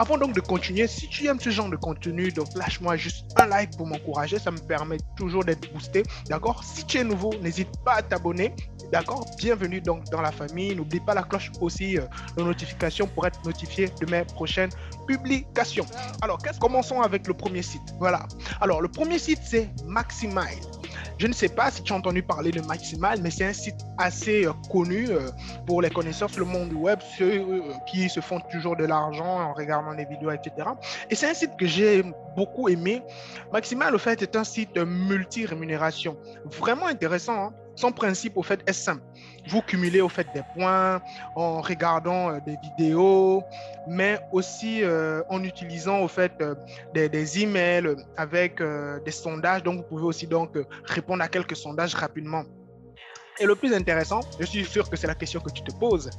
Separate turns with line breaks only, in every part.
Avant donc de continuer, si tu aimes ce genre de contenu, donc lâche-moi juste un like pour m'encourager, ça me permet toujours d'être boosté, d'accord? Si tu es nouveau, n'hésite pas à t'abonner, d'accord? Bienvenue donc dans la famille. N'oublie pas la cloche aussi de notification pour être notifié de mes prochaines publications. Alors, commençons avec le premier site. Voilà. Alors, le premier site, c'est Maximile. Je ne sais pas si tu as entendu parler de Maximal, mais c'est un site assez connu pour les connaisseurs sur le monde du web, ceux qui se font toujours de l'argent en regardant des vidéos, etc. Et c'est un site que j'ai beaucoup aimé. Maximal, au fait, est un site multi-rémunération. Vraiment intéressant, hein. Son principe, au fait, est simple. Vous cumulez, au fait, des points en regardant des vidéos, mais aussi en utilisant, au fait, des emails avec des sondages. Donc, vous pouvez aussi donc répondre à quelques sondages rapidement. Et le plus intéressant, je suis sûr que c'est la question que tu te poses.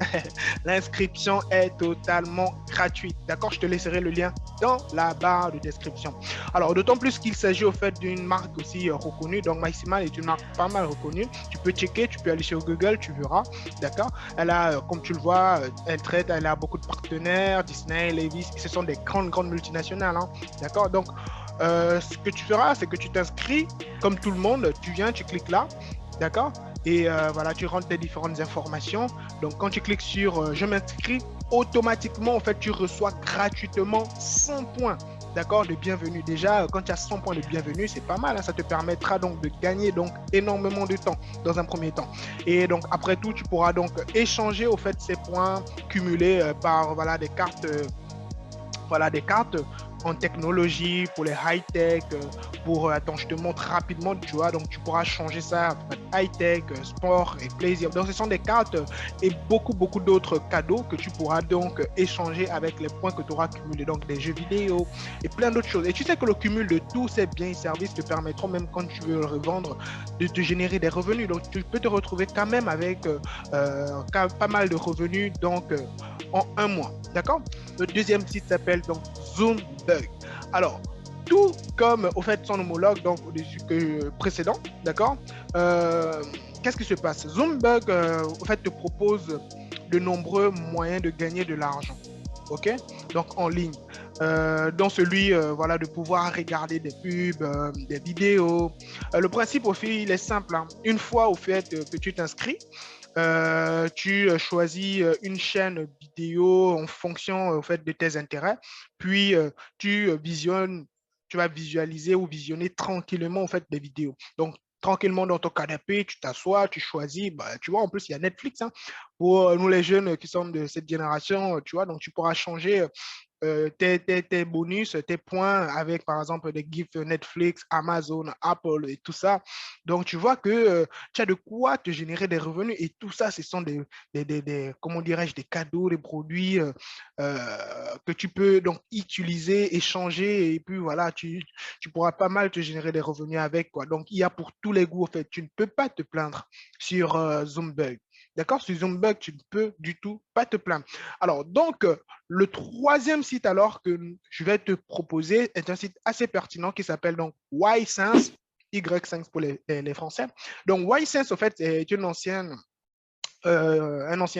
L'inscription est totalement gratuite. D'accord? Je te laisserai le lien dans la barre de description. Alors, d'autant plus qu'il s'agit au fait d'une marque aussi reconnue. Donc, Maximal est une marque pas mal reconnue. Tu peux checker, tu peux aller sur Google, tu verras. D'accord? Elle a, comme tu le vois, elle a beaucoup de partenaires, Disney, Levi's. Ce sont des grandes multinationales. Hein. D'accord? Donc, ce que tu feras, c'est que tu t'inscris comme tout le monde. Tu viens, tu cliques là. D'accord? Et voilà, tu rentres tes différentes informations. Donc, quand tu cliques sur je m'inscris, automatiquement, en fait, tu reçois gratuitement 100 points. D'accord, de bienvenue. Déjà, quand tu as 100 points de bienvenue, c'est pas mal. Hein, ça te permettra donc de gagner donc énormément de temps dans un premier temps. Et donc, après tout, tu pourras donc échanger au fait ces points cumulés par voilà, des cartes en technologie, pour les high-tech, attends, je te montre rapidement, tu vois, donc tu pourras changer ça, high-tech, sport et plaisir. Donc, ce sont des cartes et beaucoup d'autres cadeaux que tu pourras donc échanger avec les points que tu auras cumulés, donc des jeux vidéo et plein d'autres choses. Et tu sais que le cumul de tous ces biens et services te permettront, même quand tu veux le revendre, de te générer des revenus. Donc, tu peux te retrouver quand même avec pas mal de revenus, donc en un mois. D'accord? Le deuxième site s'appelle donc Zoombug. Alors, tout comme au fait son homologue donc au-dessus que précédent, d'accord. euh, Qu'est-ce qui se passe? Zoombug au fait te propose de nombreux moyens de gagner de l'argent, ok, donc en ligne, dans celui voilà de pouvoir regarder des pubs, des vidéos. Le principe au fait il est simple, hein. Une fois au fait que tu t'inscris, tu choisis une chaîne vidéo en fonction au fait de tes intérêts, puis tu vas visualiser ou visionner tranquillement en fait des vidéos. Donc tranquillement dans ton canapé, tu t'assois, tu choisis. Bah, tu vois, en plus, il y a Netflix hein, pour nous les jeunes qui sommes de cette génération, tu vois, donc tu pourras changer tes bonus, tes points avec, par exemple, des gifs Netflix, Amazon, Apple et tout ça. Donc, tu vois que tu as de quoi te générer des revenus et tout ça, ce sont comment dirais-je, des cadeaux, des produits que tu peux donc utiliser, échanger et puis voilà, tu pourras pas mal te générer des revenus avec, quoi. Donc, il y a pour tous les goûts, en fait. Tu ne peux pas te plaindre sur Zoombug. D'accord? Sur Zoombug, tu ne peux du tout pas te plaindre. Alors, donc, le troisième site alors que je vais te proposer est un site assez pertinent qui s'appelle donc Y-Sense, Y5 pour les Français. Donc, Y-Sense, en fait, est un ancien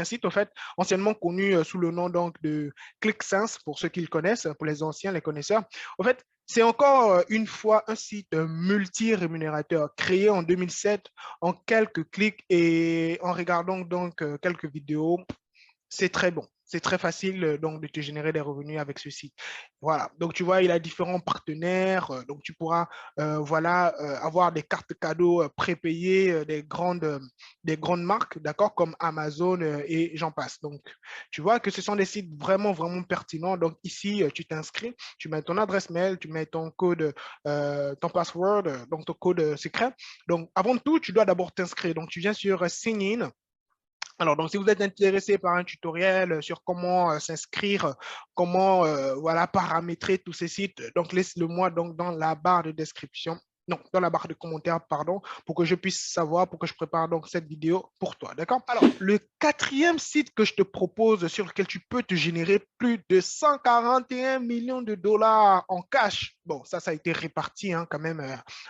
site, en fait, anciennement connu sous le nom donc de ClickSense, pour ceux qui le connaissent, pour les anciens, les connaisseurs. En fait, c'est encore une fois un site multi-rémunérateur créé en 2007 en quelques clics et en regardant donc quelques vidéos. C'est très bon. C'est très facile donc de te générer des revenus avec ce site. Voilà. Donc tu vois, il a différents partenaires. Donc tu pourras voilà avoir des cartes cadeaux prépayées des grandes marques, d'accord, comme Amazon et j'en passe. Donc tu vois que ce sont des sites vraiment pertinents. Donc ici tu t'inscris, tu mets ton adresse mail, tu mets ton code, ton password, donc ton code secret. Donc avant tout, tu dois d'abord t'inscrire. Donc tu viens sur Sign In. Alors, donc, si vous êtes intéressé par un tutoriel sur comment s'inscrire, comment voilà, paramétrer tous ces sites, donc laisse-le moi donc, dans la barre de description, non, dans la barre de commentaires, pardon, pour que je puisse savoir, pour que je prépare donc cette vidéo pour toi, d'accord? Alors, le quatrième site que je te propose, sur lequel tu peux te générer plus de 141 millions de dollars en cash, bon, ça a été réparti hein, quand même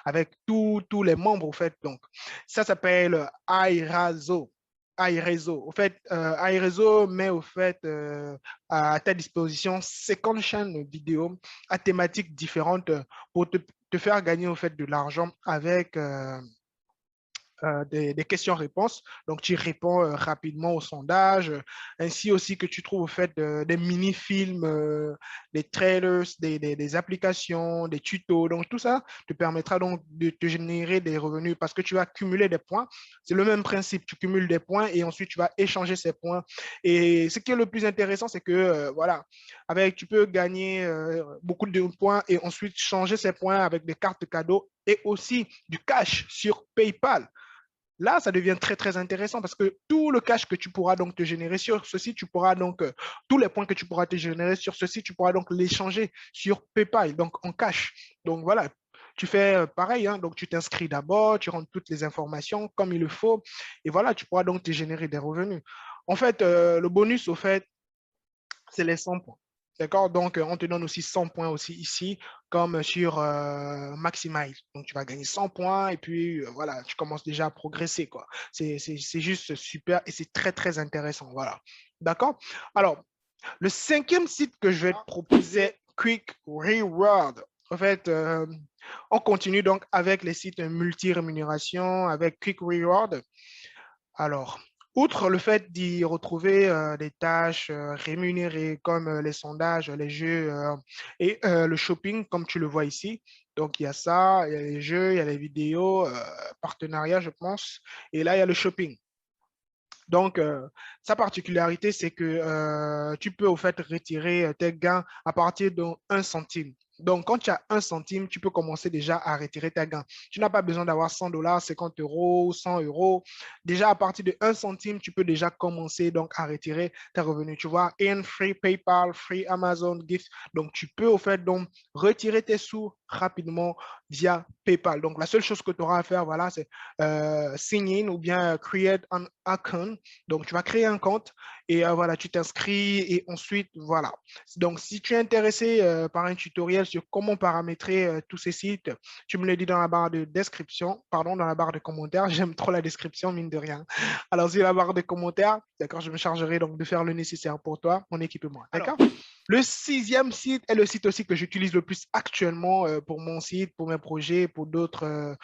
avec tous les membres, en fait, donc, ça s'appelle iRazo. iRéseau. Au fait, iRéseau met au fait à ta disposition 50 chaînes vidéo à thématiques différentes pour te faire gagner au fait de l'argent avec des questions-réponses. Donc, tu réponds rapidement au sondage, ainsi aussi que tu trouves au fait des mini-films, des trailers, des applications, des tutos. Donc, tout ça te permettra donc de te générer des revenus parce que tu vas cumuler des points. C'est le même principe. Tu cumules des points et ensuite tu vas échanger ces points. Et ce qui est le plus intéressant, c'est que, voilà, avec, tu peux gagner beaucoup de points et ensuite changer ces points avec des cartes cadeaux et aussi du cash sur PayPal. Là, ça devient très, très intéressant parce que tout le cash que tu pourras donc te générer sur ce site, tu pourras donc, tous les points que tu pourras te générer sur ce site, tu pourras donc l'échanger sur PayPal, donc en cash. Donc voilà, tu fais pareil, hein, donc tu t'inscris d'abord, tu rentres toutes les informations comme il le faut, et voilà, tu pourras donc te générer des revenus. En fait, le bonus, au fait, c'est les 100 points. D'accord? Donc, on te donne aussi 100 points aussi ici, comme sur Maximize. Donc, tu vas gagner 100 points et puis, voilà, tu commences déjà à progresser, quoi. C'est juste super et c'est très, très intéressant. Voilà. D'accord? Alors, le cinquième site que je vais te proposer, Quick Reward. En fait, on continue donc avec les sites multi-rémunération, avec Quick Reward. Alors, outre le fait d'y retrouver des tâches rémunérées comme les sondages, les jeux et le shopping, comme tu le vois ici. Donc, il y a ça, il y a les jeux, il y a les vidéos, partenariats, je pense. Et là, il y a le shopping. Donc, sa particularité, c'est que tu peux au fait retirer tes gains à partir de 1 centime. Donc, quand tu as 1 centime, tu peux commencer déjà à retirer tes gains. Tu n'as pas besoin d'avoir 100 dollars, 50 euros, 100 euros. Déjà, à partir de 1 centime, tu peux déjà commencer donc à retirer tes revenus. Tu vois, in free PayPal, free Amazon Gift. Donc, tu peux au fait donc retirer tes sous rapidement via PayPal. Donc, la seule chose que tu auras à faire, voilà, c'est sign in ou bien create an account. Donc, tu vas créer un compte et voilà, tu t'inscris et ensuite, voilà. Donc, si tu es intéressé par un tutoriel sur comment paramétrer tous ces sites, tu me le dis dans la barre de description, pardon, dans la barre de commentaires. J'aime trop la description, mine de rien. Alors, sur la barre de commentaires, d'accord, je me chargerai donc de faire le nécessaire pour toi, mon équipe et moi. D'accord? Le sixième site est le site aussi que j'utilise le plus actuellement pour mon site, pour mes projets, pour d'autres,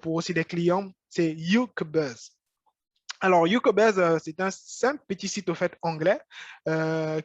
pour aussi des clients. C'est YouCubuzz. Alors, YouCubuzz, c'est un simple petit site au fait anglais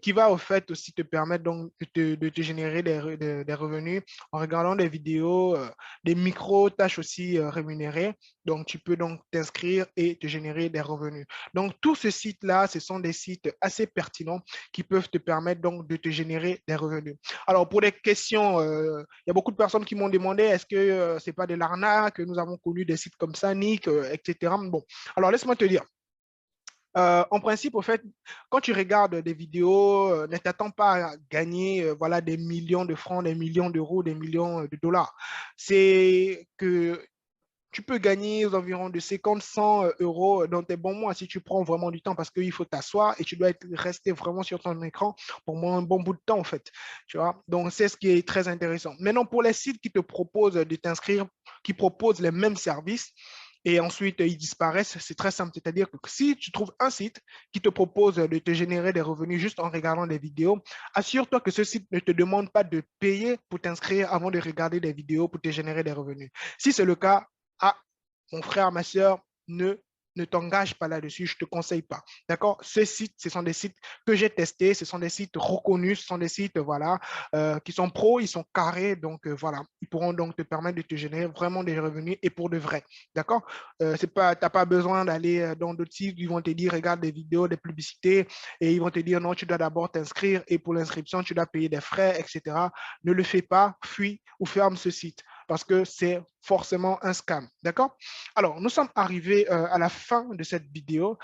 qui va au fait aussi te permettre donc de te générer des revenus en regardant des vidéos, des micro-tâches aussi rémunérées. Donc, tu peux donc t'inscrire et te générer des revenus. Donc, tous ces sites-là, ce sont des sites assez pertinents qui peuvent te permettre donc de te générer des revenus. Alors, pour des questions, il y a beaucoup de personnes qui m'ont demandé est-ce que c'est pas de l'arnaque, que nous avons connu des sites comme ça, Nick, etc. Bon, alors laisse-moi te dire. En principe, au fait, quand tu regardes des vidéos, ne t'attends pas à gagner voilà, des millions de francs, des millions d'euros, des millions de dollars. C'est que tu peux gagner aux environs de 50, 100 euros dans tes bons mois si tu prends vraiment du temps parce qu'il faut t'asseoir et tu dois rester vraiment sur ton écran pour un bon bout de temps, en fait. Tu vois? Donc, c'est ce qui est très intéressant. Maintenant, pour les sites qui te proposent de t'inscrire, qui proposent les mêmes services, et ensuite ils disparaissent, c'est très simple. C'est-à-dire que si tu trouves un site qui te propose de te générer des revenus juste en regardant des vidéos, assure-toi que ce site ne te demande pas de payer pour t'inscrire avant de regarder des vidéos pour te générer des revenus. Si c'est le cas, ah, mon frère, ma soeur, ne t'engage pas là-dessus, je ne te conseille pas. D'accord? Ces sites, ce sont des sites que j'ai testés, ce sont des sites reconnus, ce sont des sites voilà, qui sont pros, ils sont carrés, donc voilà, ils pourront donc te permettre de te générer vraiment des revenus et pour de vrai. D'accord? Tu n'as pas besoin d'aller dans d'autres sites, ils vont te dire, regarde des vidéos, des publicités, et ils vont te dire, non, tu dois d'abord t'inscrire et pour l'inscription, tu dois payer des frais, etc. Ne le fais pas, fuis ou ferme ce site parce que c'est forcément un scam. D'accord? Alors, nous sommes arrivés à la fin de cette vidéo.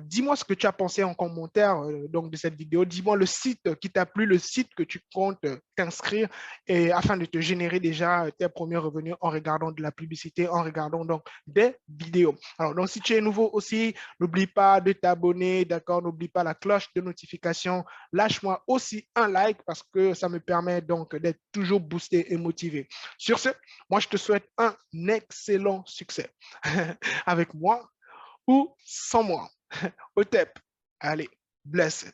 Dis-moi ce que tu as pensé en commentaire donc de cette vidéo. Dis-moi le site qui t'a plu, le site que tu comptes t'inscrire et afin de te générer déjà tes premiers revenus en regardant de la publicité, en regardant donc des vidéos. Alors, donc, si tu es nouveau aussi, n'oublie pas de t'abonner, d'accord? N'oublie pas la cloche de notification. Lâche-moi aussi un like parce que ça me permet donc d'être toujours boosté et motivé. Sur ce, moi, je te souhaite un excellent succès avec moi ou sans moi. Au tep. Allez, blessed.